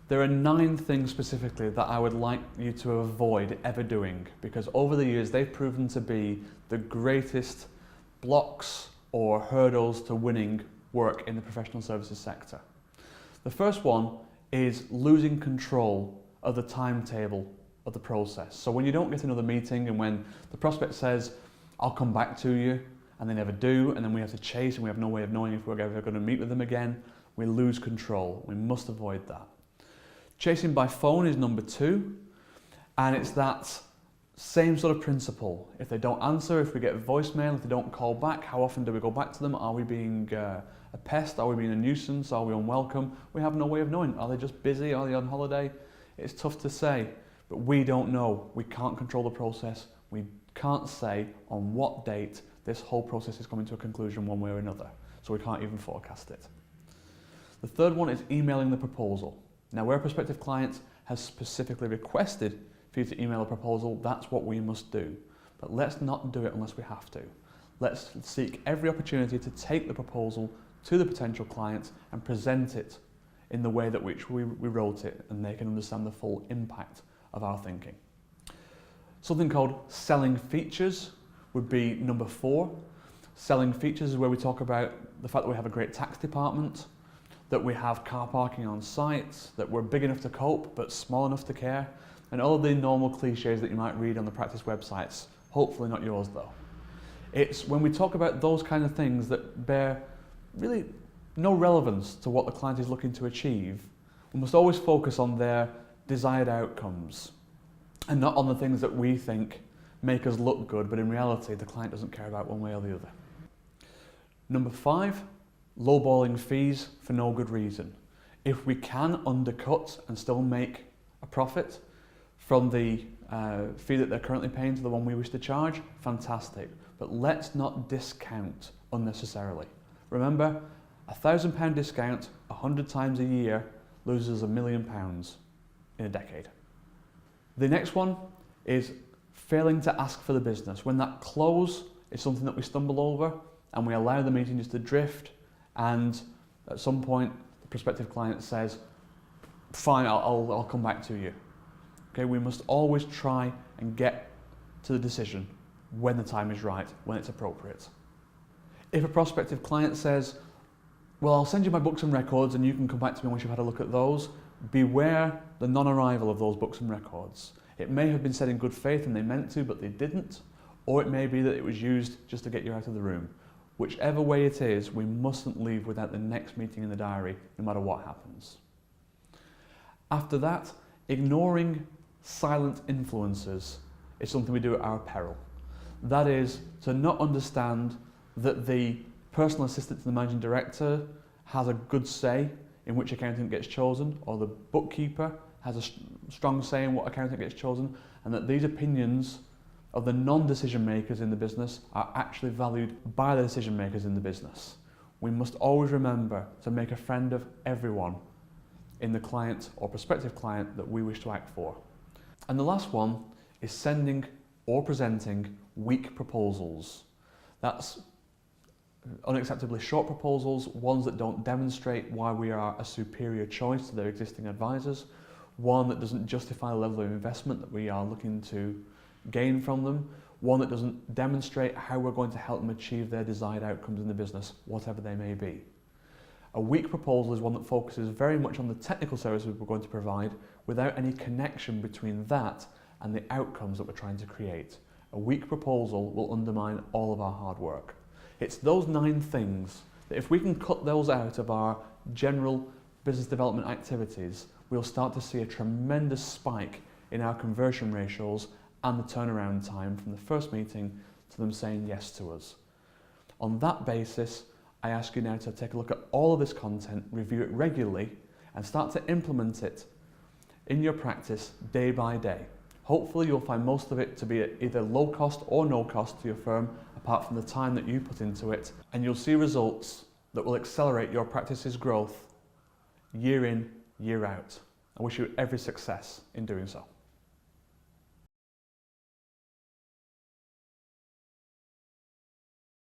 There are 9 things specifically that I would like you to avoid ever doing, because over the years they've proven to be the greatest blocks or hurdles to winning work in the professional services sector. The first one is losing control of the timetable of the process. So when you don't get another meeting, and when the prospect says, I'll come back to you, and they never do, and then we have to chase and we have no way of knowing if we're ever going to meet with them again, we lose control. We must avoid that. Chasing by phone is number 2, and it's that same sort of principle. If they don't answer, if we get voicemail, if they don't call back, how often do we go back to them? Are we being a pest? Are we being a nuisance? Are we unwelcome? We have no way of knowing. Are they just busy? Are they on holiday? It's tough to say, but we don't know. We can't control the process. We can't say on what date this whole process is coming to a conclusion one way or another, so we can't even forecast it. The third one is emailing the proposal. Now, where a prospective client has specifically requested for you to email a proposal, that's what we must do. But let's not do it unless we have to. Let's seek every opportunity to take the proposal to the potential client and present it in the way that which we wrote it, and they can understand the full impact of our thinking. Something called selling features would be number 4. Selling features is where we talk about the fact that we have a great tax department, that we have car parking on site, that we're big enough to cope but small enough to care, and all of the normal cliches that you might read on the practice websites. Hopefully not yours though. It's when we talk about those kind of things that bear really no relevance to what the client is looking to achieve, we must always focus on their desired outcomes and not on the things that we think make us look good, but in reality the client doesn't care about one way or the other. Number 5, lowballing fees for no good reason. If we can undercut and still make a profit from the fee that they're currently paying to the one we wish to charge, fantastic. But let's not discount unnecessarily. Remember, £1,000 discount 100 times a year loses £1 million in a decade. The next one is failing to ask for the business. When that close is something that we stumble over and we allow the meeting just to drift, and at some point the prospective client says, fine, I'll come back to you. Okay, we must always try and get to the decision when the time is right, when it's appropriate. If a prospective client says, well, I'll send you my books and records and you can come back to me once you've had a look at those, beware the non-arrival of those books and records. It may have been said in good faith and they meant to, but they didn't, or it may be that it was used just to get you out of the room. Whichever way it is, we mustn't leave without the next meeting in the diary, no matter what happens. After that, ignoring silent influences is something we do at our peril. That is, to not understand that the personal assistant to the managing director has a good say in which accountant gets chosen, or the bookkeeper has a strong say in what accountant gets chosen, and that these opinions of the non-decision makers in the business are actually valued by the decision makers in the business. We must always remember to make a friend of everyone in the client or prospective client that we wish to act for. And the last one is sending or presenting weak proposals. That's unacceptably short proposals, ones that don't demonstrate why we are a superior choice to their existing advisors, one that doesn't justify the level of investment that we are looking to gain from them, one that doesn't demonstrate how we're going to help them achieve their desired outcomes in the business, whatever they may be. A weak proposal is one that focuses very much on the technical services we're going to provide without any connection between that and the outcomes that we're trying to create. A weak proposal will undermine all of our hard work. It's those 9 things that if we can cut those out of our general business development activities, we'll start to see a tremendous spike in our conversion ratios and the turnaround time from the first meeting to them saying yes to us. On that basis, I ask you now to take a look at all of this content, review it regularly, and start to implement it in your practice day by day. Hopefully you'll find most of it to be at either low cost or no cost to your firm, apart from the time that you put into it, and you'll see results that will accelerate your practice's growth year in, year out. I wish you every success in doing so.